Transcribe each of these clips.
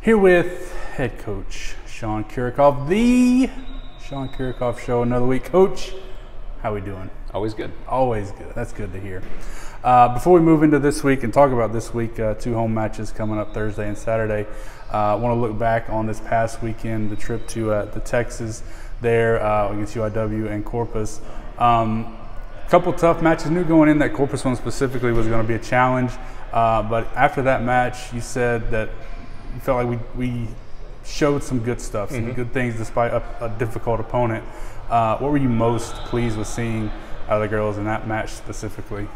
Here with head coach Sean Kiracofe, the Sean Kiracofe Show. Another week, Coach. How we doing? Always good. Always good. That's good to hear. Before we move into this week and talk about this week, two home matches coming up Thursday and Saturday. I want to look back on this past weekend, the trip to the Texas there against UIW and Corpus. Couple tough matches. Knew going in that Corpus one specifically was going to be a challenge, but after that match, you said that you felt like we showed some good stuff, some good things despite a difficult opponent. What were you most pleased with seeing out of the girls in that match specifically?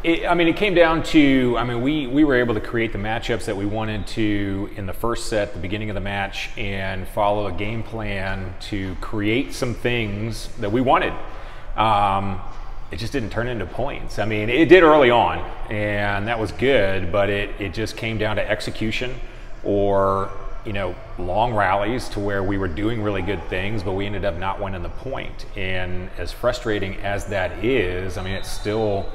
It came down to, we were able to create the matchups that we wanted to in the first set, the beginning of the match, and follow a game plan to create some things that we wanted. It just didn't turn into points. It did early on, and that was good, but it just came down to execution or, long rallies to where we were doing really good things, but we ended up not winning the point. And as frustrating as that is, it's still,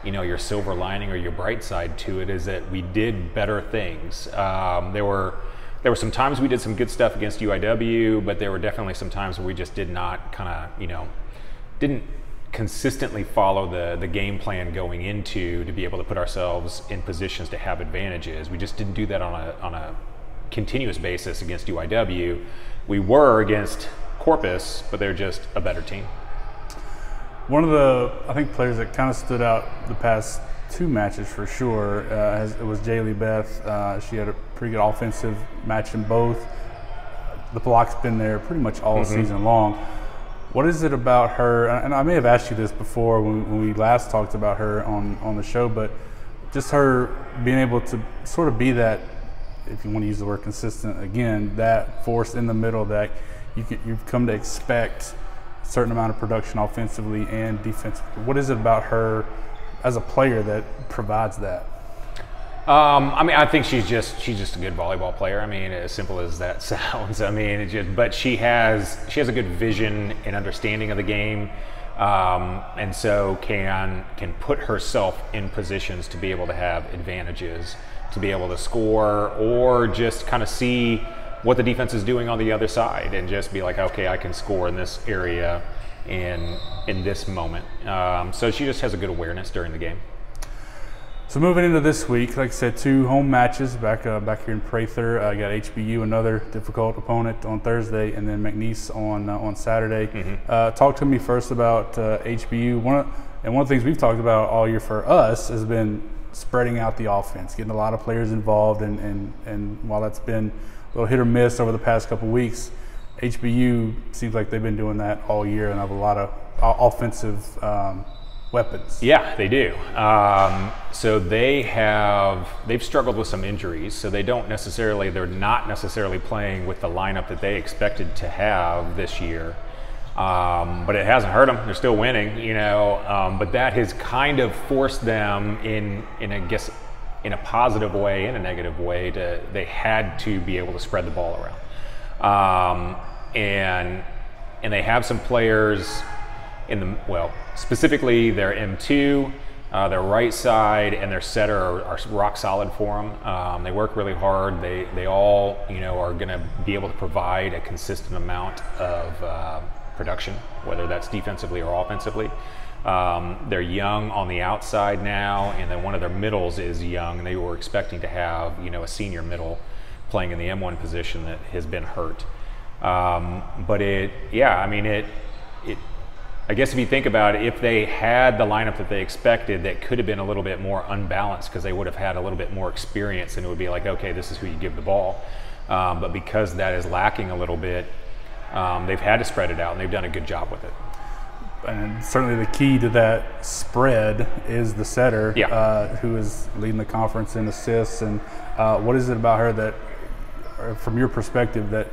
your silver lining or your bright side to it is that we did better things. There were some times we did some good stuff against UIW, but there were definitely some times where we just did not didn't consistently follow the game plan going into to be able to put ourselves in positions to have advantages. We just didn't do that on a continuous basis against UIW. We were against Corpus, but they're just a better team. One of the, players that kind of stood out the past two matches for sure, it was Jaylee Beth. She had a pretty good offensive match in both. The block's been there pretty much all season long. What is it about her, and I may have asked you this before when we last talked about her on the show, but just her being able to sort of be that, if you want to use the word consistent again, that force in the middle that you've come to expect a certain amount of production offensively and defensively. What is it about her as a player that provides that? I think she's just a good volleyball player. As simple as that sounds. But she has a good vision and understanding of the game, and so can put herself in positions to be able to have advantages, to be able to score, or just kind of see what the defense is doing on the other side and just be like, okay, I can score in this area in this moment. So she just has a good awareness during the game. So moving into this week, like I said, two home matches back here in Prather. I got HBU, another difficult opponent, on Thursday, and then McNeese on Saturday. Talk to me first about HBU. One of the things we've talked about all year for us has been spreading out the offense, getting a lot of players involved, and while that's been a little hit or miss over the past couple weeks, HBU seems like they've been doing that all year and have a lot of offensive weapons. Yeah, they do. So they've struggled with some injuries, so they're not necessarily playing with the lineup that they expected to have this year. But it hasn't hurt them. They're still winning, but that has kind of forced them in a positive way and a negative way they had to be able to spread the ball around. And they have some players specifically their M2, their right side, and their setter are rock solid for them. They work really hard. They all, are going to be able to provide a consistent amount of production, whether that's defensively or offensively. They're young on the outside now, and then one of their middles is young. They were expecting to have, a senior middle playing in the M1 position that has been hurt. I guess if you think about it, if they had the lineup that they expected, that could have been a little bit more unbalanced because they would have had a little bit more experience, and it would be like, okay, this is who you give the ball. But because that is lacking a little bit, they've had to spread it out, and they've done a good job with it. And certainly the key to that spread is the setter, who is leading the conference in assists. And what is it about her that, or from your perspective, that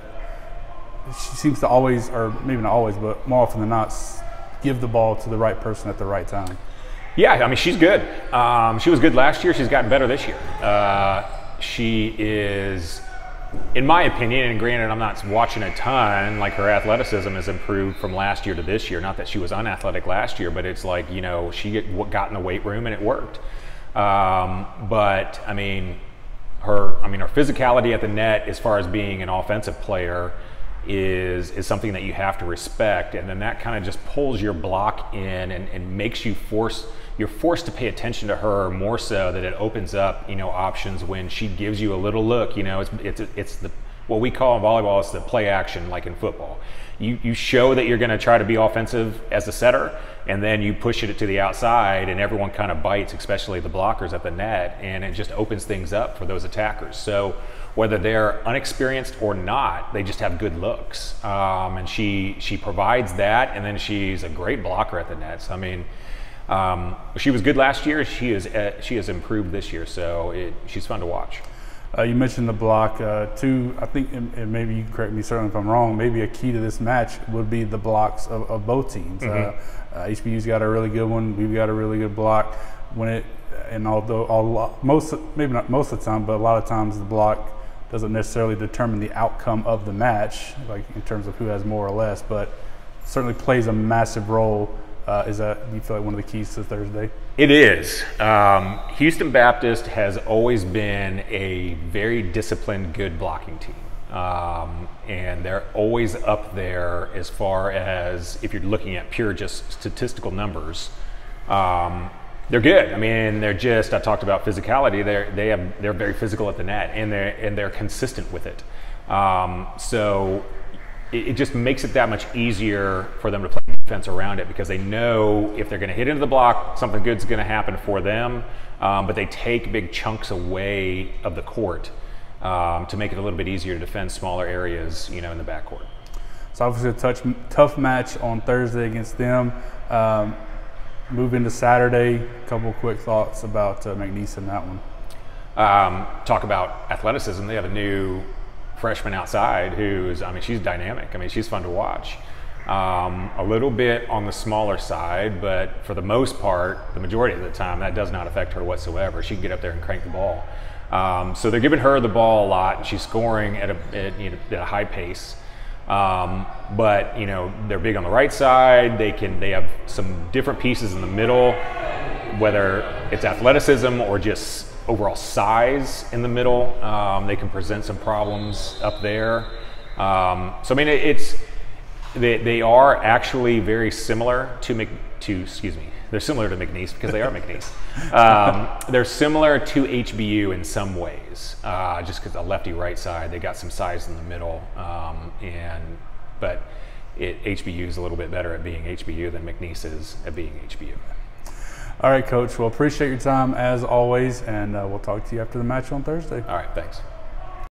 she seems to always, or maybe not always, but more often than not, give the ball to the right person at the right time? Yeah, she's good. She was good last year. She's gotten better this year. She is, in my opinion, and granted I'm not watching a ton, like her athleticism has improved from last year to this year. Not that she was unathletic last year, but it's like, she got in the weight room and it worked. But her physicality at the net as far as being an offensive player is something that you have to respect, and then that kind of just pulls your block in and makes you're forced to pay attention to her more so that it opens up, options when she gives you a little look. It's the what we call in volleyball, it's the play action, like in football. You show that you're going to try to be offensive as the setter, and then you push it to the outside, and everyone kind of bites, especially the blockers at the net, and it just opens things up for those attackers. So whether they're unexperienced or not, they just have good looks, and she provides that, and then she's a great blocker at the net. So, she was good last year. She has improved this year, so she's fun to watch. You mentioned the block too. I think, and maybe you can correct me, certainly if I'm wrong, maybe a key to this match would be the blocks of both teams. HBU's got a really good one. We've got a really good block. Maybe not most of the time, but a lot of times the block doesn't necessarily determine the outcome of the match, like in terms of who has more or less, but certainly plays a massive role. Do you feel like one of the keys to Thursday? It is. Houston Baptist has always been a very disciplined, good blocking team. And they're always up there as far as if you're looking at pure just statistical numbers. They're good. I talked about physicality. They're very physical at the net, and they're consistent with it. So it just makes it that much easier for them to play defense around it, because they know if they're going to hit into the block, something good's going to happen for them. But they take big chunks away of the court to make it a little bit easier to defend smaller areas, in the backcourt. It's obviously a tough match on Thursday against them. Move into Saturday. A couple quick thoughts about McNeese in that one. Talk about athleticism. They have a new freshman outside who's, she's dynamic. She's fun to watch. A little bit on the smaller side, but for the most part, the majority of the time, that does not affect her whatsoever. She can get up there and crank the ball. So they're giving her the ball a lot, and she's scoring at a high pace. But they're big on the right side. They have some different pieces in the middle, whether it's athleticism or just overall size in the middle. They can present some problems up there. They are actually very similar to they're similar to McNeese because they are McNeese. They're similar to HBU in some ways, just because the lefty right side, they got some size in the middle, but HBU is a little bit better at being HBU than McNeese is at being HBU. All right, Coach. Well, appreciate your time as always, and we'll talk to you after the match on Thursday. All right, thanks.